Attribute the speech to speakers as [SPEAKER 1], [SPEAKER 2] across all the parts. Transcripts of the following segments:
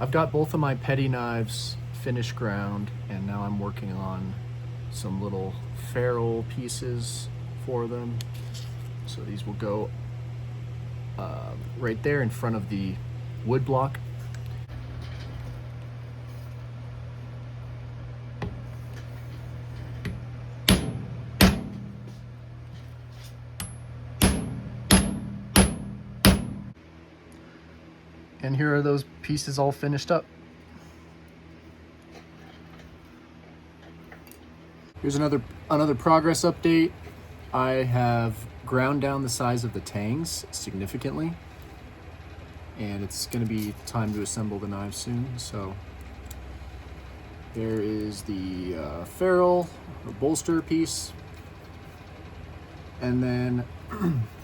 [SPEAKER 1] I've got both of my petty knives finished ground, and now I'm working on some little ferrule pieces for them. So these will go right there in front of the wood block. And here are those pieces all finished up. Here's another progress update. I have ground down the size of the tangs significantly, and it's going to be time to assemble the knives soon. So there is the ferrule or bolster piece, and then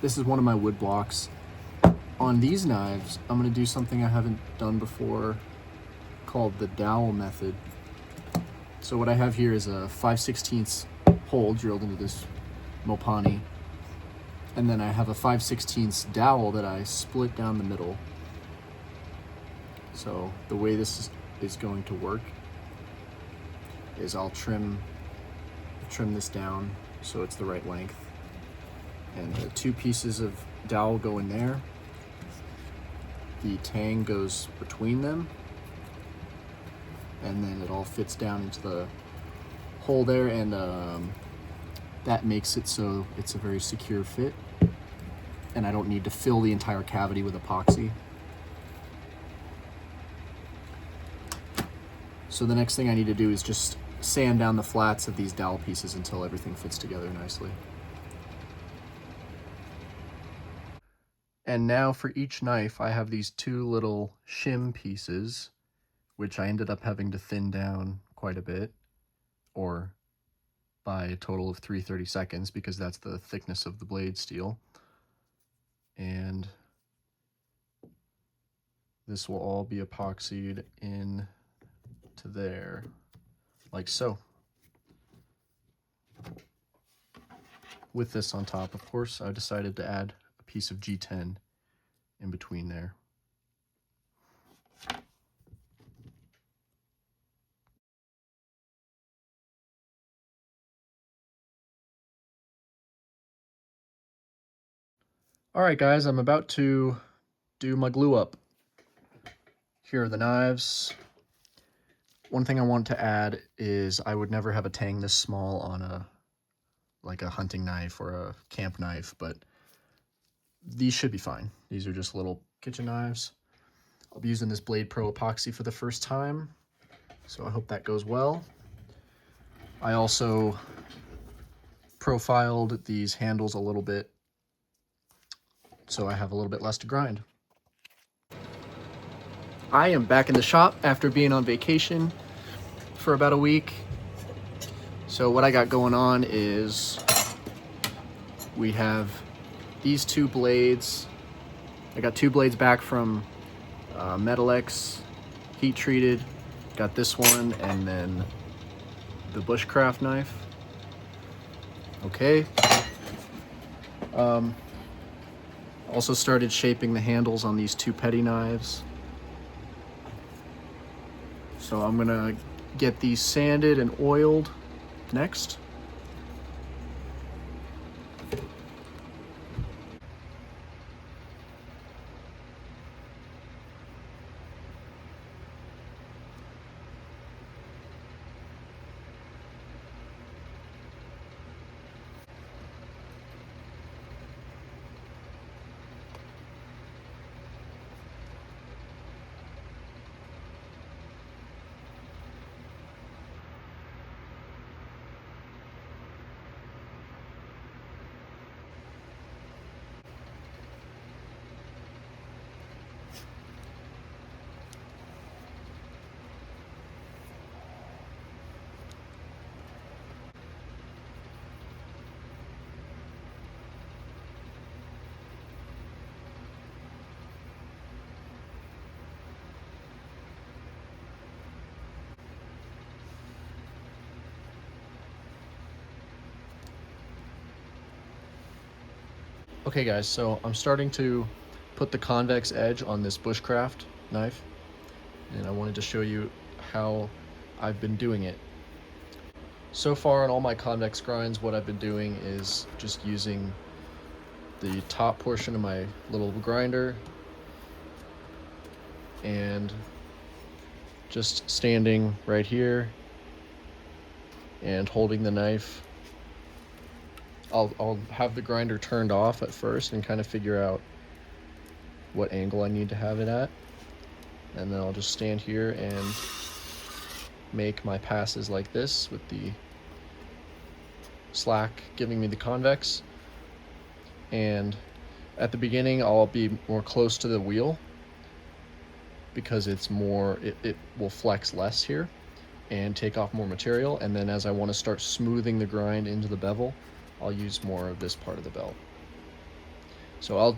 [SPEAKER 1] this is one of my wood blocks. On these knives, I'm going to do something I haven't done before called the dowel method. So what I have here is a 5/16 hole drilled into this Mopani, and then I have a 5/16 dowel that I split down the middle. So the way this is going to work is I'll trim this down so it's the right length, and the two pieces of dowel go in there. The tang goes between them, and then it all fits down into the hole there, and that makes it so it's a very secure fit, and I don't need to fill the entire cavity with epoxy. So the next thing I need to do is just sand down the flats of these dowel pieces until everything fits together nicely. And now for each knife, I have these two little shim pieces, which I ended up having to thin down quite a bit, or by a total of 3/32 because that's the thickness of the blade steel. And this will all be epoxied in to there, like so. With this on top, of course, I decided to add a piece of G10 in between there. All right, guys, I'm about to do my glue up. Here are the knives. One thing I want to add is I would never have a tang this small on a hunting knife or a camp knife, but these should be fine. These are just little kitchen knives. I'll be using this Blade Pro epoxy for the first time, so I hope that goes well. I also profiled these handles a little bit, so I have a little bit less to grind. I am back in the shop after being on vacation for about a week. So what I got going on is we have these two blades. I got two blades back from Metalex, heat treated. Got this one, and then the bushcraft knife. Okay. Also started shaping the handles on these two petty knives. So I'm gonna get these sanded and oiled next. Okay guys, so I'm starting to put the convex edge on this bushcraft knife. and I wanted to show you how I've been doing it. So far on all my convex grinds, what I've been doing is just using the top portion of my little grinder and just standing right here and holding the knife. I'll have the grinder turned off at first and kind of figure out what angle I need to have it at. And then I'll just stand here and make my passes like this with the slack giving me the convex. And at the beginning, I'll be more close to the wheel because it's more, it will flex less here and take off more material. And then as I want to start smoothing the grind into the bevel, I'll use more of this part of the belt. So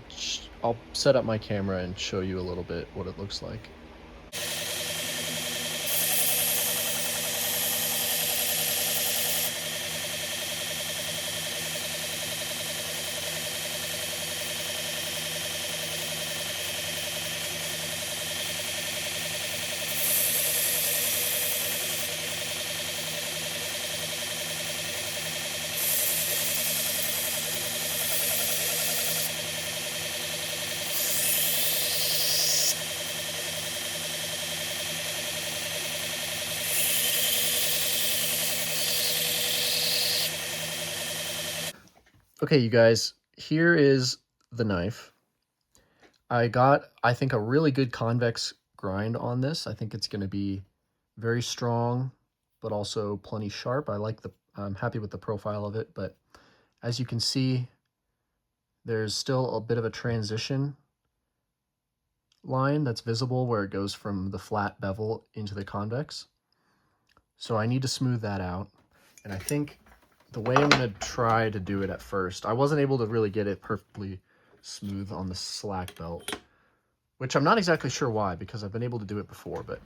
[SPEAKER 1] I'll set up my camera and show you a little bit what it looks like. Okay, you guys, here is the knife. I got, I think, a really good convex grind on this. I think it's going to be very strong, but also plenty sharp. I'm happy with the profile of it, but as you can see, there's still a bit of a transition line that's visible where it goes from the flat bevel into the convex. So I need to smooth that out. And I think the way I'm going to try to do it at first, I wasn't able to really get it perfectly smooth on the slack belt, which I'm not exactly sure why, because I've been able to do it before, but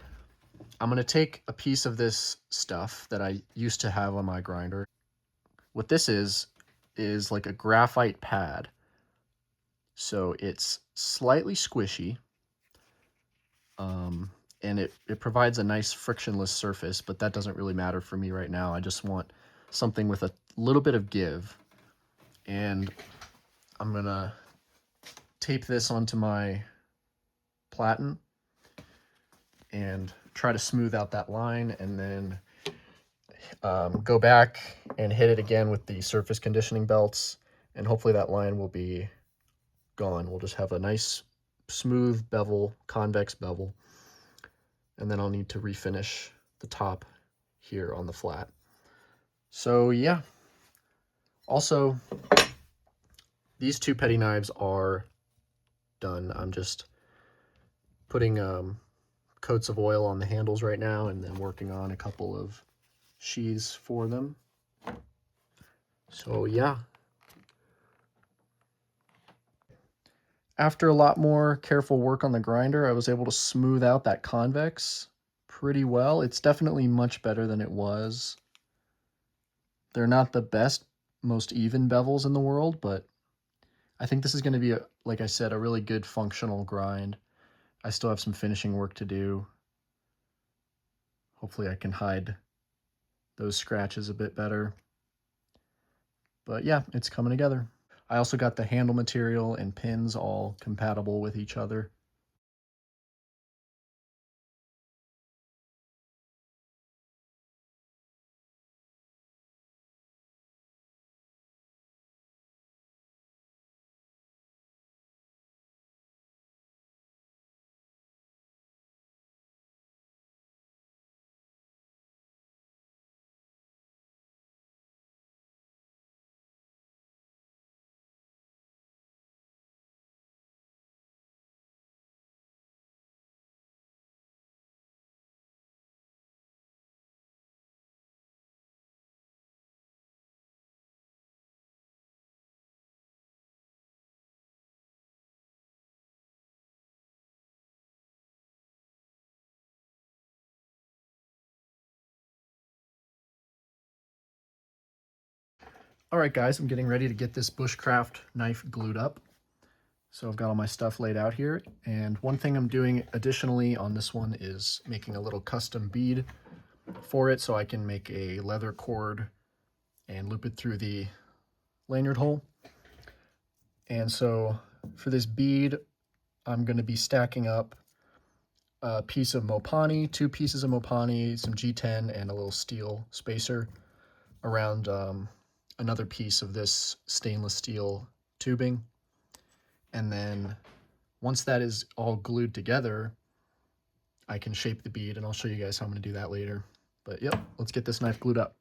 [SPEAKER 1] I'm going to take a piece of this stuff that I used to have on my grinder. What this is like a graphite pad. So it's slightly squishy, and it provides a nice frictionless surface, but that doesn't really matter for me right now. I just want something with a little bit of give. And I'm going to tape this onto my platen and try to smooth out that line, and then go back and hit it again with the surface conditioning belts, and hopefully that line will be gone. We'll just have a nice smooth bevel, convex bevel, and then I'll need to refinish the top here on the flat. So yeah, also these two petty knives are done. I'm just putting coats of oil on the handles right now and then working on a couple of sheaths for them. So yeah, after a lot more careful work on the grinder, I was able to smooth out that convex pretty well. It's definitely much better than it was. They're not the best, most even bevels in the world, but I think this is going to be, like I said, a really good functional grind. I still have some finishing work to do. Hopefully I can hide those scratches a bit better. But yeah, it's coming together. I also got the handle material and pins all compatible with each other. All right, guys, I'm getting ready to get this bushcraft knife glued up. So I've got all my stuff laid out here, and one thing I'm doing additionally on this one is making a little custom bead for it so I can make a leather cord and loop it through the lanyard hole. And so for this bead, I'm going to be stacking up a piece of Mopani, 2 pieces of Mopani, some G10, and a little steel spacer around another piece of this stainless steel tubing. And then once that is all glued together, I can shape the bead, and I'll show you guys how I'm going to do that later. But yep, let's get this knife glued up.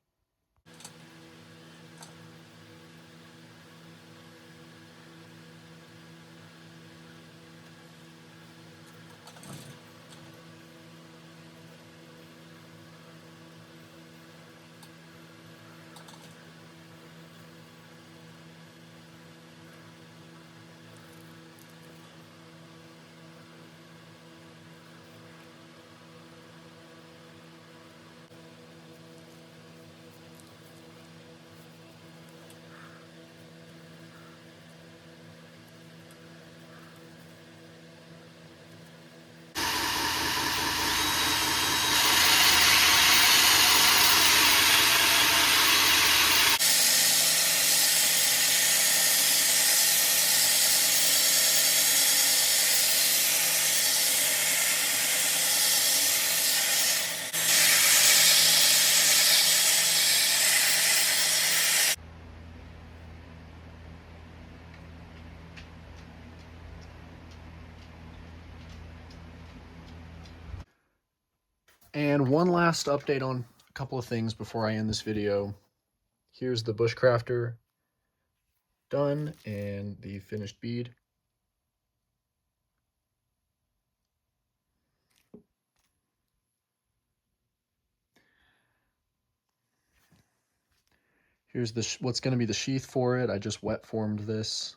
[SPEAKER 1] And one last update on a couple of things before I end this video. Here's the Bushcrafter done and the finished bead. Here's the what's going to be the sheath for it. I just wet formed this.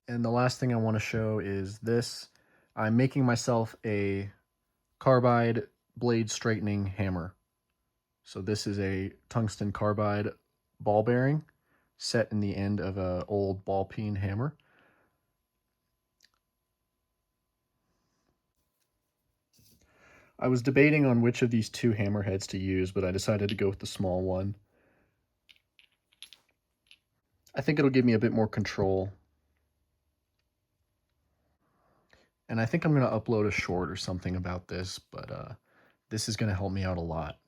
[SPEAKER 1] And the last thing I want to show is this. I'm making myself a carbide blade straightening hammer. So this is a tungsten carbide ball bearing set in the end of an old ball peen hammer. I was debating on which of these 2 hammerheads to use, but I decided to go with the small one. I think it'll give me a bit more control. And I think I'm going to upload a short or something about this, but this is going to help me out a lot.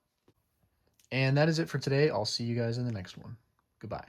[SPEAKER 1] And that is it for today. I'll see you guys in the next one. Goodbye.